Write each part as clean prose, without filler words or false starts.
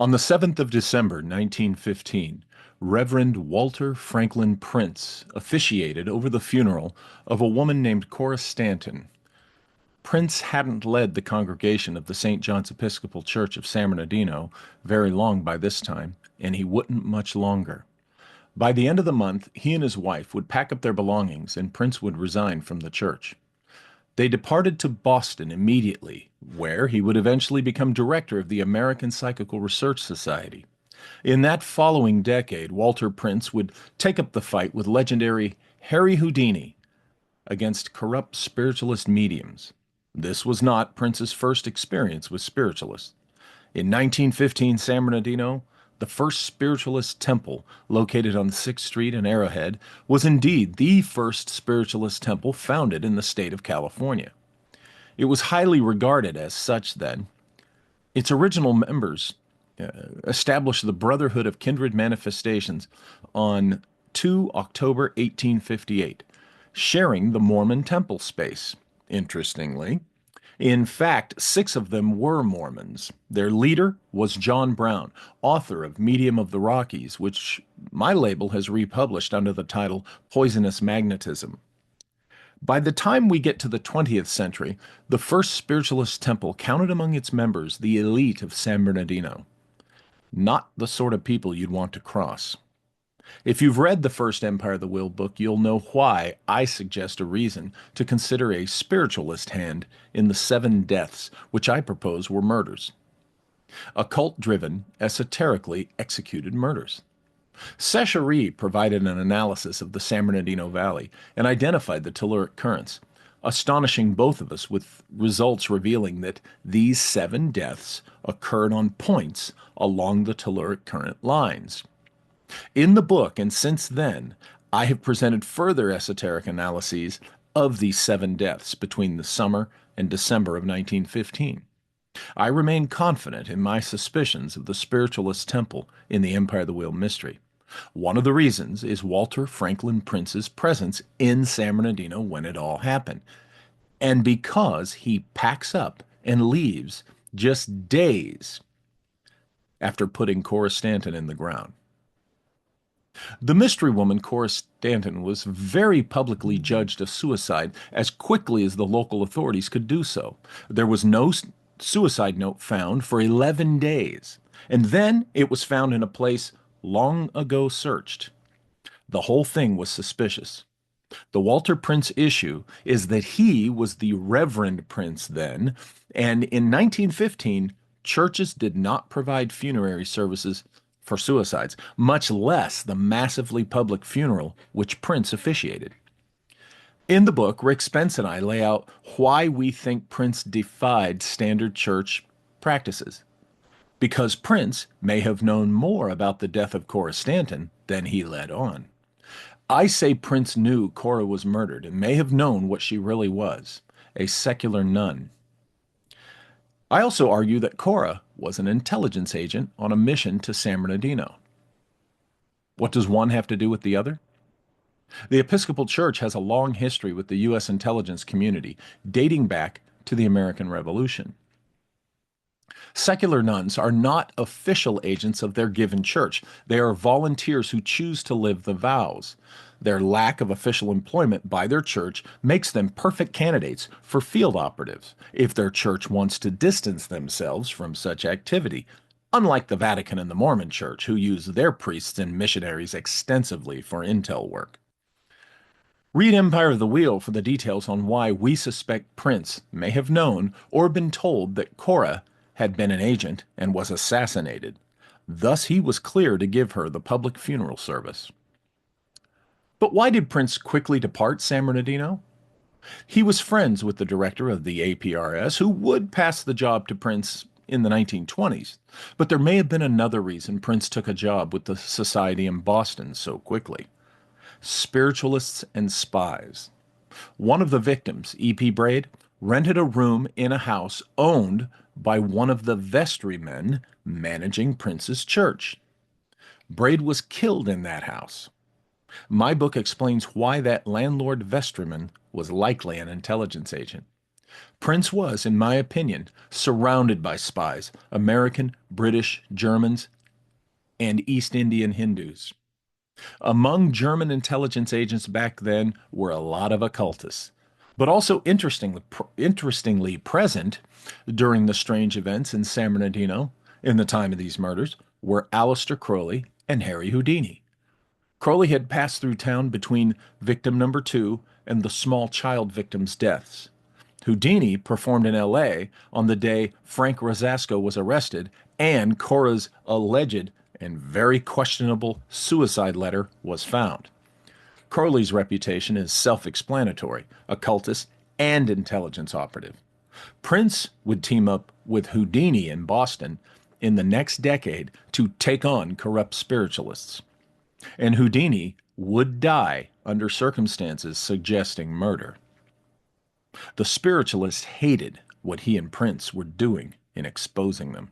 On the 7th of December, 1915, Reverend Walter Franklin Prince officiated over the funeral of a woman named Cora Stanton. Prince hadn't led the congregation of the St. John's Episcopal Church of San Bernardino very long by this time, and he wouldn't much longer. By the end of the month, he and his wife would pack up their belongings and Prince would resign from the church. They departed to Boston immediately, where he would eventually become director of the American Psychical Research Society. In that following decade, Walter Prince would take up the fight with legendary Harry Houdini against corrupt spiritualist mediums. This was not Prince's first experience with spiritualists. In 1915 San Bernardino, the first spiritualist temple, located on 6th Street in Arrowhead, was indeed the first spiritualist temple founded in the state of California. It was highly regarded as such then. Its original members established the Brotherhood of Kindred Manifestations on 2 October 1858, sharing the Mormon temple space. Interestingly, in fact, 6 of them were Mormons. Their leader was John Brown, author of Medium of the Rockies, which my label has republished under the title Poisonous Magnetism. By the time we get to the 20th century, the first spiritualist temple counted among its members the elite of San Bernardino. Not the sort of people you'd want to cross. If you've read the first Empire of the Will book, you'll know why I suggest a reason to consider a spiritualist hand in the 7 deaths, which I propose were murders. Occult-driven, esoterically executed murders. Sechery provided an analysis of the San Bernardino Valley and identified the telluric currents, astonishing both of us with results revealing that these 7 deaths occurred on points along the telluric current lines. In the book, and since then, I have presented further esoteric analyses of these 7 deaths between the summer and December of 1915. I remain confident in my suspicions of the spiritualist temple in the Empire of the Wheel mystery. One of the reasons is Walter Franklin Prince's presence in San Bernardino when it all happened, and because he packs up and leaves just days after putting Cora Stanton in the ground. The mystery woman, Cora Stanton, was very publicly judged a suicide as quickly as the local authorities could do so. There was no suicide note found for 11 days, and then it was found in a place long ago searched. The whole thing was suspicious. The Walter Prince issue is that he was the Reverend Prince then, and in 1915, churches did not provide funerary services for suicides, much less the massively public funeral which Prince officiated. In the book, Rick Spence and I lay out why we think Prince defied standard church practices. Because Prince may have known more about the death of Cora Stanton than he let on. I say Prince knew Cora was murdered and may have known what she really was, a secular nun. I also argue that Cora was an intelligence agent on a mission to San Bernardino. What does one have to do with the other? The Episcopal Church has a long history with the U.S. intelligence community, dating back to the American Revolution. Secular nuns are not official agents of their given church. They are volunteers who choose to live the vows. Their lack of official employment by their church makes them perfect candidates for field operatives if their church wants to distance themselves from such activity, unlike the Vatican and the Mormon Church, who use their priests and missionaries extensively for intel work. Read Empire of the Wheel for the details on why we suspect Prince may have known or been told that Cora had been an agent and was assassinated. Thus, he was clear to give her the public funeral service. But why did Prince quickly depart San Bernardino? He was friends with the director of the APRS, who would pass the job to Prince in the 1920s. But there may have been another reason Prince took a job with the society in Boston so quickly. Spiritualists and spies. One of the victims, E.P. Braid, rented a room in a house owned by one of the vestrymen managing Prince's church. Braid was killed in that house. My book explains why that landlord vestryman was likely an intelligence agent. Prince was, in my opinion, surrounded by spies, American, British, Germans, and East Indian Hindus. Among German intelligence agents back then were a lot of occultists. But also interestingly present during the strange events in San Bernardino in the time of these murders were Aleister Crowley and Harry Houdini. Crowley had passed through town between victim number two and the small child victim's deaths. Houdini performed in LA on the day Frank Rosasco was arrested and Cora's alleged and very questionable suicide letter was found. Crowley's reputation is self explanatory, occultist and intelligence operative. Prince would team up with Houdini in Boston in the next decade to take on corrupt spiritualists. And Houdini would die under circumstances suggesting murder. The spiritualists hated what he and Prince were doing in exposing them.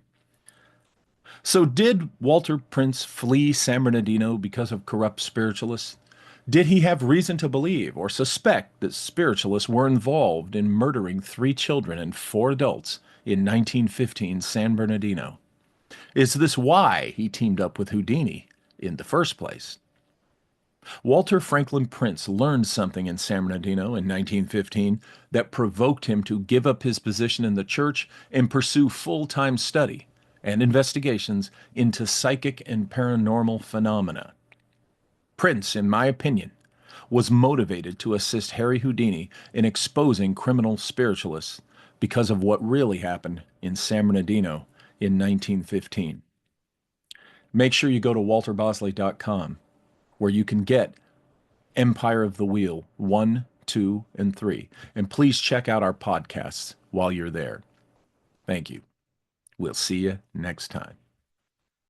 So, did Walter Prince flee San Bernardino because of corrupt spiritualists? Did he have reason to believe or suspect that spiritualists were involved in murdering 3 children and 4 adults in 1915 San Bernardino? Is this why he teamed up with Houdini in the first place? Walter Franklin Prince learned something in San Bernardino in 1915 that provoked him to give up his position in the church and pursue full-time study and investigations into psychic and paranormal phenomena. Prince, in my opinion, was motivated to assist Harry Houdini in exposing criminal spiritualists because of what really happened in San Bernardino in 1915. Make sure you go to walterbosley.com where you can get Empire of the Wheel 1, 2, and 3. And please check out our podcasts while you're there. Thank you. We'll see you next time.